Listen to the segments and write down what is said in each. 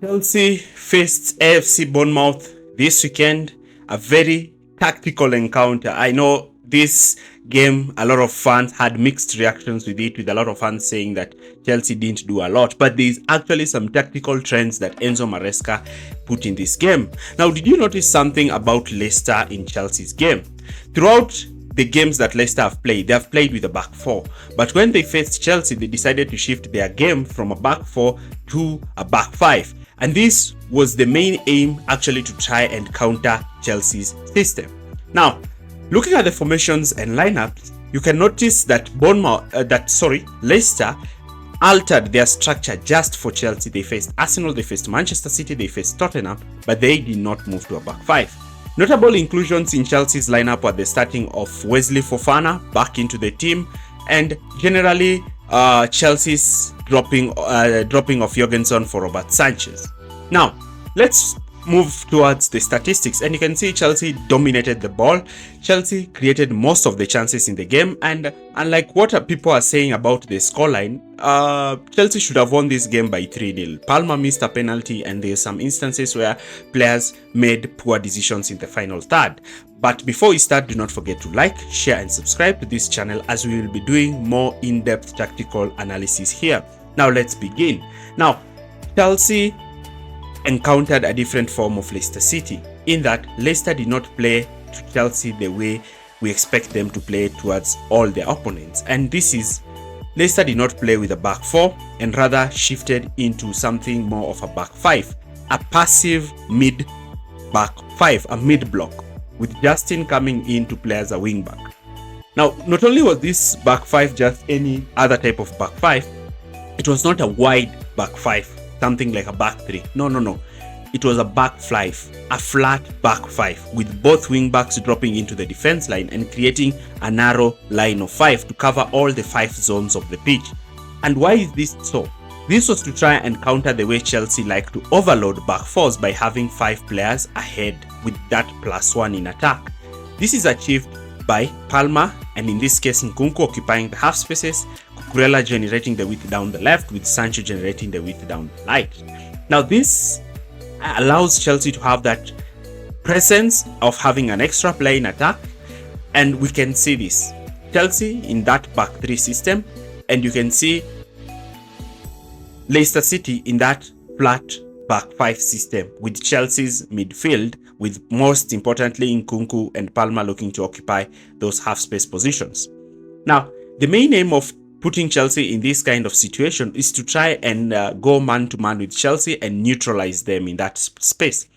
Chelsea faced AFC Bournemouth this weekend, a very tactical encounter. I know this game, a lot of fans had mixed reactions with it, with a lot of fans saying that Chelsea didn't do a lot, but there's actually some tactical trends that Enzo Maresca put in this game. Now, did you notice something about Leicester in Chelsea's game? Throughout the games that Leicester have played, they have played with a back four. But when they faced Chelsea, they decided to shift their game from a back four to a back five. And this was the main aim, actually, to try and counter Chelsea's system. Now, looking at the formations and lineups, you can notice that Leicester altered their structure just for Chelsea. They faced Arsenal, they faced Manchester City, they faced Tottenham, but they did not move to a back five. Notable inclusions in Chelsea's lineup were the starting of Wesley Fofana back into the team, and generally Chelsea's dropping of Jorgensen for Robert Sanchez. Now, let's move towards the statistics, and you can see Chelsea dominated the ball. Chelsea created most of the chances in the game, and unlike what people are saying about the scoreline, Chelsea should have won this game by 3-0. Palmer missed a penalty, and there's some instances where players made poor decisions in the final third. But before we start, do not forget to like, share and subscribe to this channel, as we will be doing more in-depth tactical analysis here. Now let's begin. Now, Chelsea encountered a different form of Leicester City, in that Leicester did not play to Chelsea the way we expect them to play towards all their opponents, and this is Leicester did not play with a back four and rather shifted into something more of a back five, a passive mid back five, a mid block, with Justin coming in to play as a wing back. Now, not only was this back five just any other type of back five, it was not a wide back five, something like a back three. No. It was a back five, a flat back five, with both wing backs dropping into the defense line and creating a narrow line of five to cover all the 5 zones of the pitch. And why is this so? This was to try and counter the way Chelsea like to overload back fours by having 5 players ahead with that +1 in attack. This is achieved by Palmer, and in this case Nkunku, occupying the half spaces, Kukurella generating the width down the left, with Sancho generating the width down the right. Now this allows Chelsea to have that presence of having an extra player in attack, and we can see this Chelsea in that back 3 system, and you can see Leicester City in that flat back 5 system, with Chelsea's midfield, with most importantly Nkunku and Palmer looking to occupy those half space positions. Now, the main aim of putting Chelsea in this kind of situation is to try and go man-to-man with Chelsea and neutralize them in that space.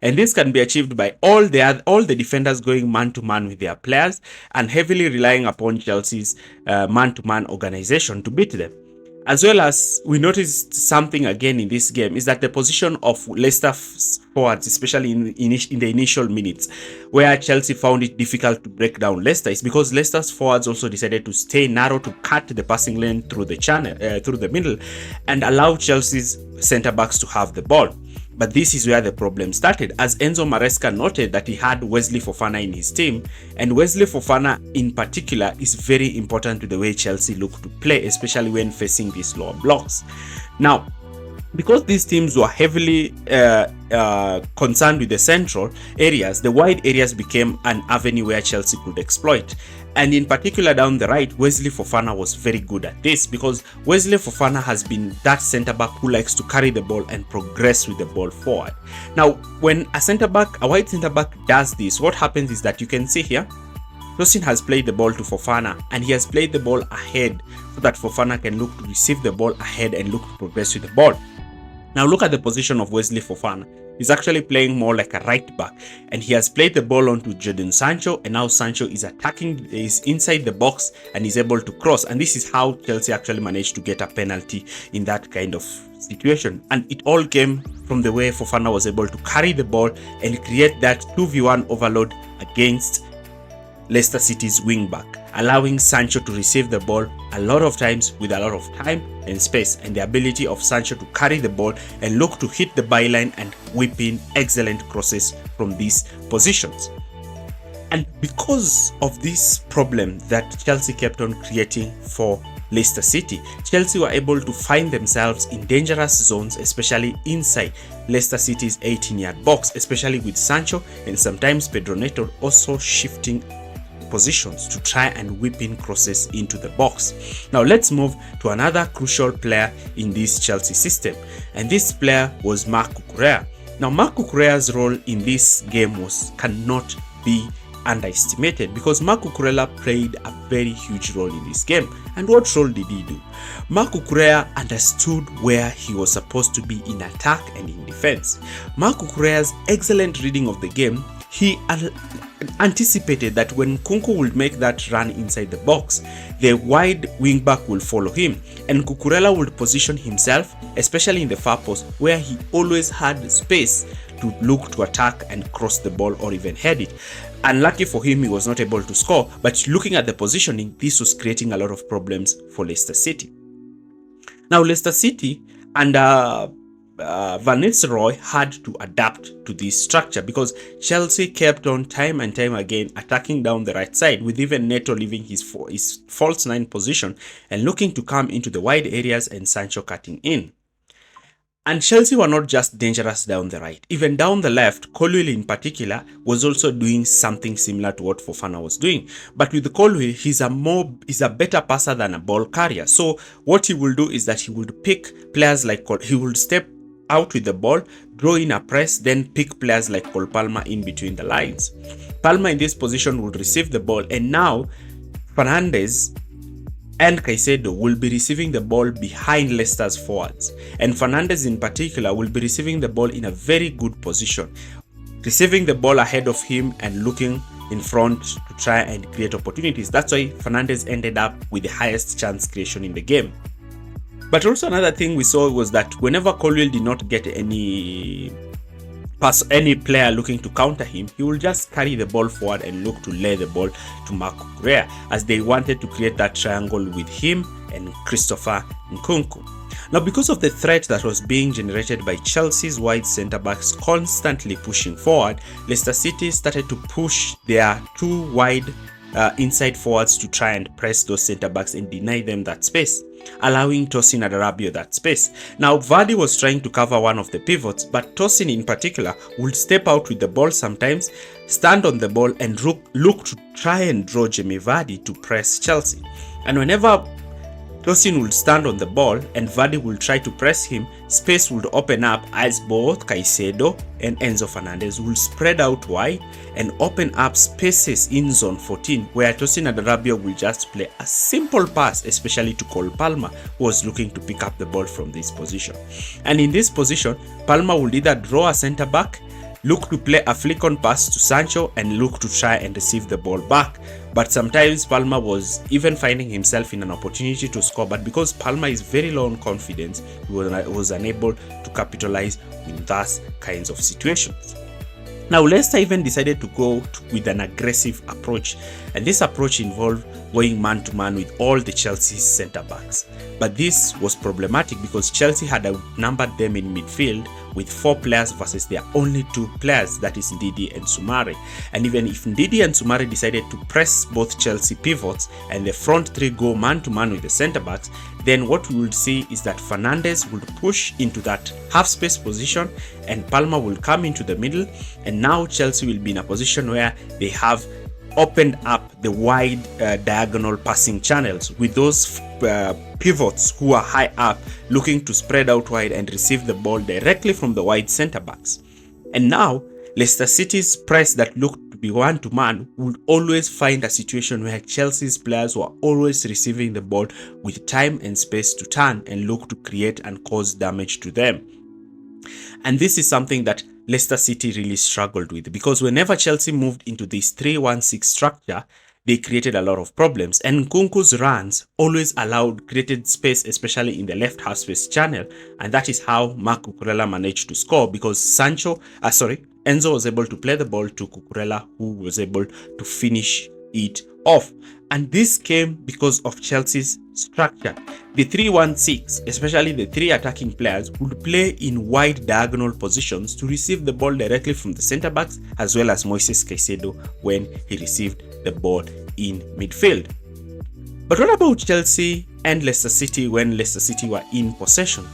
And this can be achieved by all the defenders going man-to-man with their players and heavily relying upon Chelsea's man-to-man organization to beat them. As well as we noticed something again in this game is that the position of Leicester forwards, especially in the initial minutes, where Chelsea found it difficult to break down Leicester, is because Leicester's forwards also decided to stay narrow to cut the passing lane through the middle and allow Chelsea's centre backs to have the ball. But this is where the problem started, as Enzo Maresca noted that he had Wesley Fofana in his team, and Wesley Fofana in particular is very important to the way Chelsea look to play, especially when facing these lower blocks. Now, because these teams were heavily concerned with the central areas, the wide areas became an avenue where Chelsea could exploit. And in particular down the right, Wesley Fofana was very good at this, because Wesley Fofana has been that centre-back who likes to carry the ball and progress with the ball forward. Now, when a wide centre-back does this, what happens is that you can see here, Tosin has played the ball to Fofana, and he has played the ball ahead so that Fofana can look to receive the ball ahead and look to progress with the ball. Now look at the position of Wesley Fofana. He's actually playing more like a right back, and he has played the ball onto Jadon Sancho, and now Sancho is inside the box and is able to cross, and this is how Chelsea actually managed to get a penalty in that kind of situation. And it all came from the way Fofana was able to carry the ball and create that 2v1 overload against Leicester City's wing back, allowing Sancho to receive the ball a lot of times with a lot of time and space, and the ability of Sancho to carry the ball and look to hit the byline and whip in excellent crosses from these positions. And because of this problem that Chelsea kept on creating for Leicester City, Chelsea were able to find themselves in dangerous zones, especially inside Leicester City's 18-yard box, especially with Sancho and sometimes Pedro Neto also shifting positions to try and whip in crosses into the box. Now let's move to another crucial player in this Chelsea system, and this player was Marc Cucurella. Now Marc Cucurella's role in this game cannot be underestimated, because Marc Cucurella played a very huge role in this game. And what role did he do? Marc Cucurella understood where he was supposed to be in attack and in defense. Marc Cucurella's excellent reading of the game, he anticipated that when Nkunku would make that run inside the box, the wide wingback will follow him, and Kukurella would position himself, especially in the far post, where he always had space to look to attack and cross the ball or even head it. Unlucky for him, he was not able to score, but looking at the positioning, this was creating a lot of problems for Leicester City. Now Leicester City under Van Nistelrooy had to adapt to this structure, because Chelsea kept on time and time again attacking down the right side, with even Neto leaving his false nine position and looking to come into the wide areas and Sancho cutting in. And Chelsea were not just dangerous down the right. Even down the left, Colwill in particular was also doing something similar to what Fofana was doing. But with Colwill, he's a better passer than a ball carrier. So what he will do is that he would pick players like he would step out with the ball, draw in a press, then pick players like Cole Palmer in between the lines. Palmer in this position would receive the ball, and now Fernandes and Caicedo will be receiving the ball behind Leicester's forwards, and Fernandes in particular will be receiving the ball in a very good position, receiving the ball ahead of him and looking in front to try and create opportunities. That's why Fernandes ended up with the highest chance creation in the game. But also another thing we saw was that whenever Colwill did not get any player looking to counter him, he will just carry the ball forward and look to lay the ball to Marc Cucurella, as they wanted to create that triangle with him and Christopher Nkunku. Now, because of the threat that was being generated by Chelsea's wide centre-backs constantly pushing forward, Leicester City started to push their two wide inside forwards to try and press those centre-backs and deny them that space, allowing Tosin Adarabioyo that space. Now, Vardy was trying to cover one of the pivots, but Tosin in particular would step out with the ball sometimes, stand on the ball, and look to try and draw Jamie Vardy to press Chelsea. And whenever Tosin would stand on the ball and Vardy will try to press him, space would open up as both Caicedo and Enzo Fernandez will spread out wide and open up spaces in zone 14, where Tosin Adarabioyo will just play a simple pass, especially to Cole Palmer, who was looking to pick up the ball from this position. And in this position, Palmer will either draw a centre back, look to play a flick on pass to Sancho, and look to try and receive the ball back. But sometimes Palmer was even finding himself in an opportunity to score, but because Palmer is very low on confidence, he was unable to capitalize in those kinds of situations. Now, Leicester even decided to go with an aggressive approach, and this approach involved going man-to-man with all the Chelsea centre-backs. But this was problematic because Chelsea had outnumbered them in midfield with 4 players versus their only 2 players, that is Ndidi and Soumare. And even if Ndidi and Soumare decided to press both Chelsea pivots and the front 3 go man-to-man with the centre-backs, then what we would see is that Fernandes would push into that half-space position and Palmer will come into the middle, and now Chelsea will be in a position where they have opened up the wide diagonal passing channels with those pivots who are high up looking to spread out wide and receive the ball directly from the wide centre backs. And now Leicester City's press that looked to be one-to-man would always find a situation where Chelsea's players were always receiving the ball with time and space to turn and look to create and cause damage to them. And this is something that Leicester City really struggled with, because whenever Chelsea moved into this 3-1-6 structure, they created a lot of problems, and Nkunku's runs always created space, especially in the left half space channel, and that is how Marc Cucurella managed to score, because Enzo was able to play the ball to Kukurella, who was able to finish it off. And this came because of Chelsea's structure. The 3-1-6, especially the 3 attacking players, would play in wide diagonal positions to receive the ball directly from the centre backs, as well as Moises Caicedo when he received the ball in midfield. But what about Chelsea and Leicester City when Leicester City were in possession?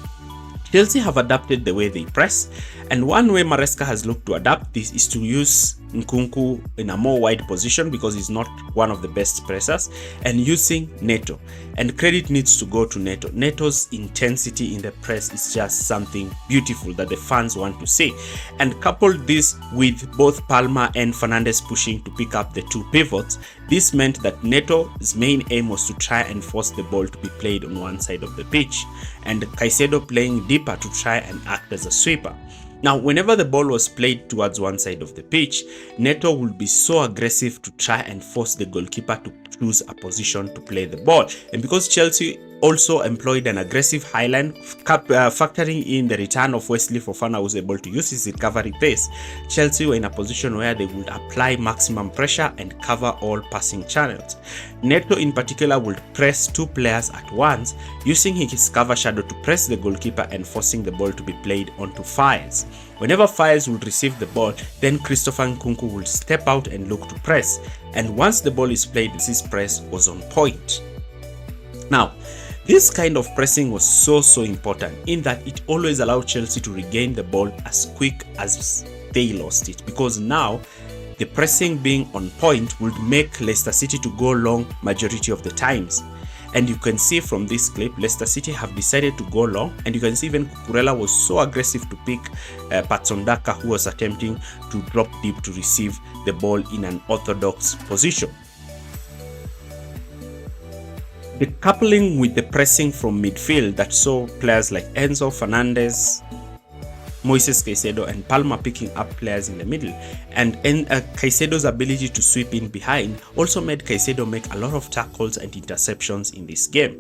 Chelsea have adapted the way they press, and one way Maresca has looked to adapt this is to use Nkunku in a more wide position because he's not one of the best pressers, and using Neto. And credit needs to go to Neto. Neto's intensity in the press is just something beautiful that the fans want to see. And coupled this with both Palma and Fernandes pushing to pick up the two pivots, this meant that Neto's main aim was to try and force the ball to be played on one side of the pitch, and Caicedo playing deeper to try and act as a sweeper. Now, whenever the ball was played towards one side of the pitch, Neto would be so aggressive to try and force the goalkeeper to choose a position to play the ball. And because Chelsea also employed an aggressive highline, factoring in the return of Wesley Fofana, who was able to use his recovery pace, Chelsea were in a position where they would apply maximum pressure and cover all passing channels. Neto in particular would press two players at once, using his cover shadow to press the goalkeeper and forcing the ball to be played onto Fires. Whenever Fires would receive the ball, then Christopher Nkunku would step out and look to press, and once the ball is played, his press was on point. Now, this kind of pressing was so important in that it always allowed Chelsea to regain the ball as quick as they lost it, because now the pressing being on point would make Leicester City to go long majority of the times. And you can see from this clip, Leicester City have decided to go long, and you can see even Kukurella was so aggressive to pick Patson Daka, who was attempting to drop deep to receive the ball in an orthodox position. The coupling with the pressing from midfield that saw players like Enzo Fernandez, Moises Caicedo and Palma picking up players in the middle, and Caicedo's ability to sweep in behind also made Caicedo make a lot of tackles and interceptions in this game.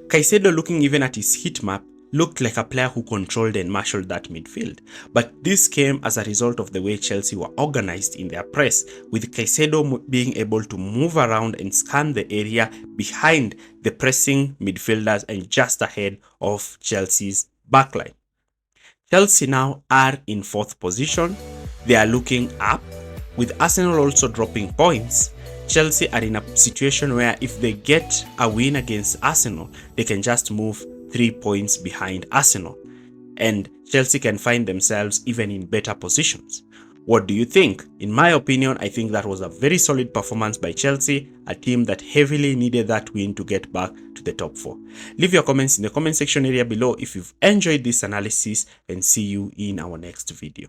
Caicedo, looking even at his heat map, looked like a player who controlled and marshaled that midfield, but this came as a result of the way Chelsea were organized in their press, with Caicedo being able to move around and scan the area behind the pressing midfielders and just ahead of Chelsea's backline. Chelsea now are in 4th position. They are looking up, with Arsenal also dropping points. Chelsea are in a situation where if they get a win against Arsenal, they can just move 3 points behind Arsenal, and Chelsea can find themselves even in better positions. What do you think? In my opinion, I think that was a very solid performance by Chelsea, a team that heavily needed that win to get back to the top 4. Leave your comments in the comment section area below if you've enjoyed this analysis, and see you in our next video.